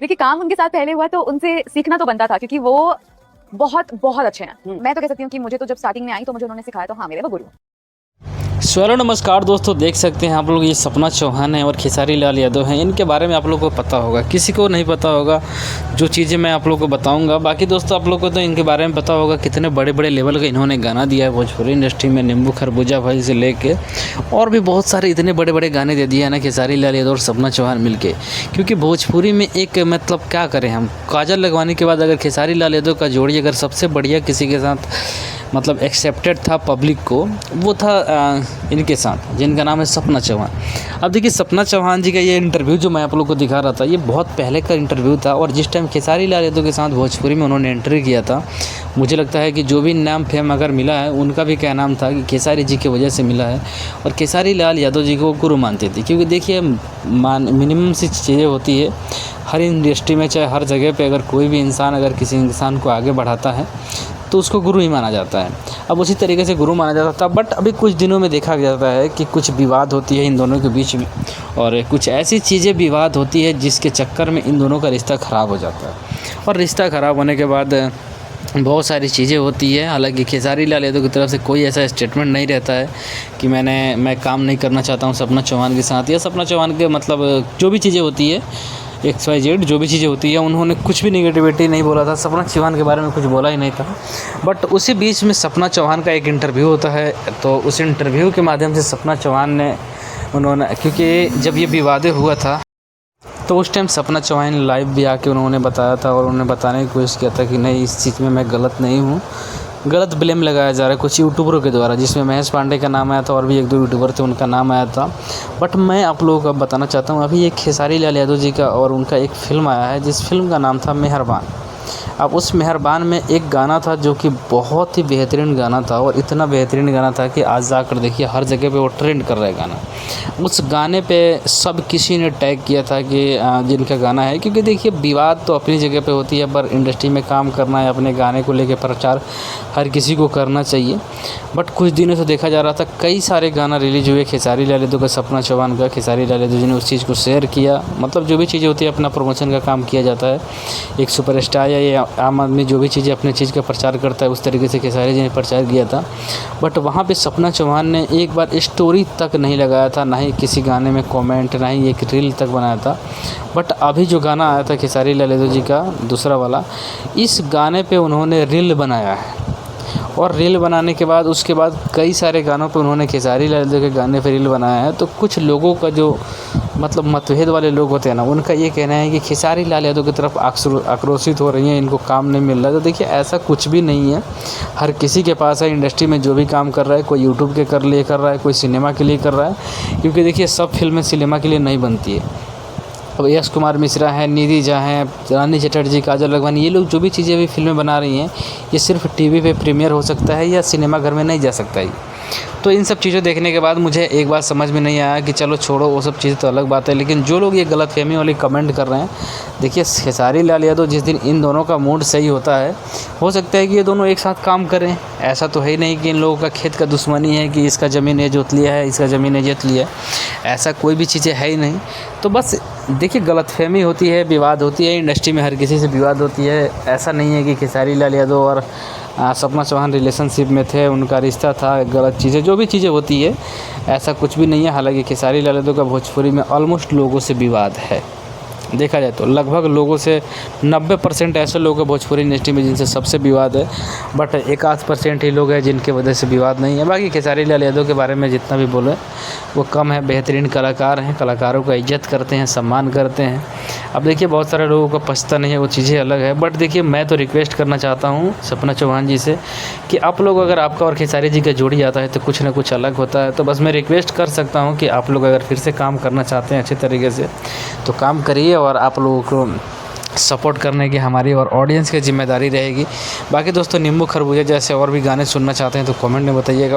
देखिए काम उनके साथ पहले हुआ तो उनसे सीखना तो बनता था, क्योंकि वो बहुत बहुत अच्छे हैं। मैं तो कह सकती हूँ कि मुझे तो जब स्टार्टिंग में आई तो मुझे उन्होंने सिखाया, तो हाँ मेरे वो गुरु। हेलो नमस्कार दोस्तों, देख सकते हैं आप लोग ये सपना चौहान है और खेसारी लाल यादव हैं। इनके बारे में आप लोगों को पता होगा, किसी को नहीं पता होगा जो चीज़ें मैं आप लोगों को बताऊंगा। बाकी दोस्तों आप लोगों को तो इनके बारे में पता होगा कितने बड़े बड़े लेवल का इन्होंने गाना दिया है भोजपुरी इंडस्ट्री में। नींबू खरबूजा भाई से लेके और भी बहुत सारे इतने बड़े बड़े गाने दे दिए हैं ना खेसारी लाल यादव और सपना चौहान मिल के। क्योंकि भोजपुरी में एक मतलब क्या करें हम, काजल लगवाने के बाद अगर खेसारी लाल यादव का जोड़ी अगर सबसे बढ़िया किसी के साथ मतलब एक्सेप्टेड था पब्लिक को, वो था इनके साथ, जिनका नाम है सपना चौहान। अब देखिए सपना चौहान जी का ये इंटरव्यू जो मैं आप लोग को दिखा रहा था, ये बहुत पहले का इंटरव्यू था। और जिस टाइम खेसारी लाल यादव के साथ भोजपुरी में उन्होंने एंट्री किया था, मुझे लगता है कि जो भी नाम फेम अगर मिला है उनका भी क्या नाम था कि खेसारी जी की वजह से मिला है। और खेसारी लाल यादव जी को गुरु मानती थी, क्योंकि देखिए मिनिमम सी चीज़ें होती है हर इंडस्ट्री में, चाहे हर जगह पे अगर कोई भी इंसान अगर किसी इंसान को आगे बढ़ाता है तो उसको गुरु ही माना जाता है। अब उसी तरीके से गुरु माना जाता था। बट अभी कुछ दिनों में देखा जाता है कि कुछ विवाद होती है इन दोनों के बीच में, और कुछ ऐसी चीज़ें विवाद होती है जिसके चक्कर में इन दोनों का रिश्ता ख़राब हो जाता है। और रिश्ता ख़राब होने के बाद बहुत सारी चीज़ें होती है। हालांकि खेसारी लाल यादव की तरफ से कोई ऐसा स्टेटमेंट नहीं रहता है कि मैं काम नहीं करना चाहता हूँ सपना चौहान के साथ, या सपना चौहान के मतलब जो भी चीज़ें होती है XYZ जो भी चीज़ें होती है, उन्होंने कुछ भी नेगेटिविटी नहीं बोला था, सपना चौहान के बारे में कुछ बोला ही नहीं था। बट उसी बीच में सपना चौहान का एक इंटरव्यू होता है, तो उस इंटरव्यू के माध्यम से सपना चौहान ने उन्होंने, क्योंकि जब ये विवाद हुआ था तो उस टाइम सपना चौहान लाइव भी आके उन्होंने बताया था, और उन्होंने बताने की कोशिश किया था कि नहीं इस चीज़ में मैं गलत नहीं हूँ। गलत ब्लेम लगाया जा रहा है कुछ यूट्यूबरों के द्वारा, जिसमें महेश पांडे का नाम आया था और भी एक दो यूट्यूबर थे उनका नाम आया था। बट मैं आप लोगों को बताना चाहता हूँ, अभी एक खेसारी लाल यादव जी का और उनका एक फ़िल्म आया है, जिस फिल्म का नाम था मेहरबान। अब उस मेहरबान में एक गाना था जो कि बहुत ही बेहतरीन गाना था, और इतना बेहतरीन गाना था कि आज जाकर देखिए हर जगह पे वो ट्रेंड कर रहा है गाना। उस गाने पे सब किसी ने टैग किया था कि जिनका गाना है, क्योंकि देखिए विवाद तो अपनी जगह पे होती है, पर इंडस्ट्री में काम करना है, अपने गाने को लेकर प्रचार हर किसी को करना चाहिए। बट कुछ दिनों से देखा जा रहा था कई सारे गाना रिलीज हुए खेसारी लाल यादव का, सपना चौहान का। खेसारी लाल यादव जी ने उस चीज़ को शेयर किया, मतलब जो भी चीज़ें होती है अपना प्रमोशन का काम किया जाता है। एक सुपरस्टार या आम आदमी जो भी चीज़ें अपने चीज़ का प्रचार करता है, उस तरीके से खेसारी जी ने प्रचार किया था। बट वहाँ पे सपना चौहान ने एक बार स्टोरी तक नहीं लगाया था, ना ही किसी गाने में कमेंट, ना ही एक रील तक बनाया था। बट अभी जो गाना आया था खेसारी लाल यादव जी का दूसरा वाला, इस गाने पे उन्होंने रील बनाया है। और रील बनाने के बाद उसके बाद कई सारे गानों पे उन्होंने खेसारी लाल यादव के गाने पे रील बनाया है। तो कुछ लोगों का जो मतलब मतभेद वाले लोग होते हैं ना, उनका ये कहना है कि खेसारी लाल यादव की तरफ आक्रोशित हो रही हैं, इनको काम नहीं मिल रहा है। तो देखिए ऐसा कुछ भी नहीं है, हर किसी के पास है इंडस्ट्री में जो भी काम कर रहा है, कोई यूट्यूब के लिए कर रहा है, कोई सिनेमा के लिए कर रहा है। क्योंकि देखिए सब फिल्में सिनेमा के लिए नहीं बनती है। अब यश कुमार मिश्रा हैं, निधि झा हैं, रानी चटर्जी, काजल लगवानी, ये लोग जो भी चीज़ें अभी फिल्में बना रही हैं, ये सिर्फ टीवी पे प्रीमियर हो सकता है, या सिनेमा घर में नहीं जा सकता है। तो इन सब चीज़ें देखने के बाद मुझे एक बात समझ में नहीं आया कि चलो छोड़ो वो सब चीज़ें तो अलग बात है, लेकिन जो लोग ये गलतफहमी वाली कमेंट कर रहे हैं, देखिए खेसारी लाल यादव जिस दिन इन दोनों का मूड सही होता है, हो सकता है कि ये दोनों एक साथ काम करें। ऐसा तो है ही नहीं कि इन लोगों का खेत का दुश्मनी है कि इसका ज़मीन ये जोत लिया है, इसका ज़मीन ये जोत लिया है, ऐसा कोई भी चीज़ें है ही नहीं। तो बस देखिए गलतफहमी होती है, विवाद होती है, इंडस्ट्री में हर किसी से विवाद होती है। ऐसा नहीं है कि खेसारी लाल यादव और सपना चौहान रिलेशनशिप में थे, उनका रिश्ता था, गलत चीज़ें जो भी चीज़ें होती है ऐसा कुछ भी नहीं है। हालांकि खेसारी लाल यादव का भोजपुरी में ऑलमोस्ट लोगों से विवाद है, देखा जाए तो लगभग लोगों से 90% ऐसे लोग हैं भोजपुरी इंडस्ट्री में जिनसे सबसे विवाद है। बट 1-8% ही लोग हैं जिनके वजह से विवाद नहीं है। बाकी खेसारी लाल यादव के बारे में जितना भी बोले वो कम है, बेहतरीन कलाकार हैं, कलाकारों का इज्जत करते हैं, सम्मान करते हैं। अब देखिए बहुत सारे लोगों को पछता नहीं है, वो चीज़ें अलग है। बट देखिए मैं तो रिक्वेस्ट करना चाहता हूँ सपना चौहान जी से कि आप लोग अगर आपका और खेसारी जी का जोड़ी आता है तो कुछ ना कुछ अलग होता है। तो बस मैं रिक्वेस्ट कर सकता हूँ कि आप लोग अगर फिर से काम करना चाहते हैं अच्छे तरीके से तो काम करिए, और आप लोगों को सपोर्ट करने की हमारी और ऑडियंस की जिम्मेदारी रहेगी। बाकी दोस्तों नींबू खरबूजा जैसे और भी गाने सुनना चाहते हैं तो कमेंट में बताइएगा।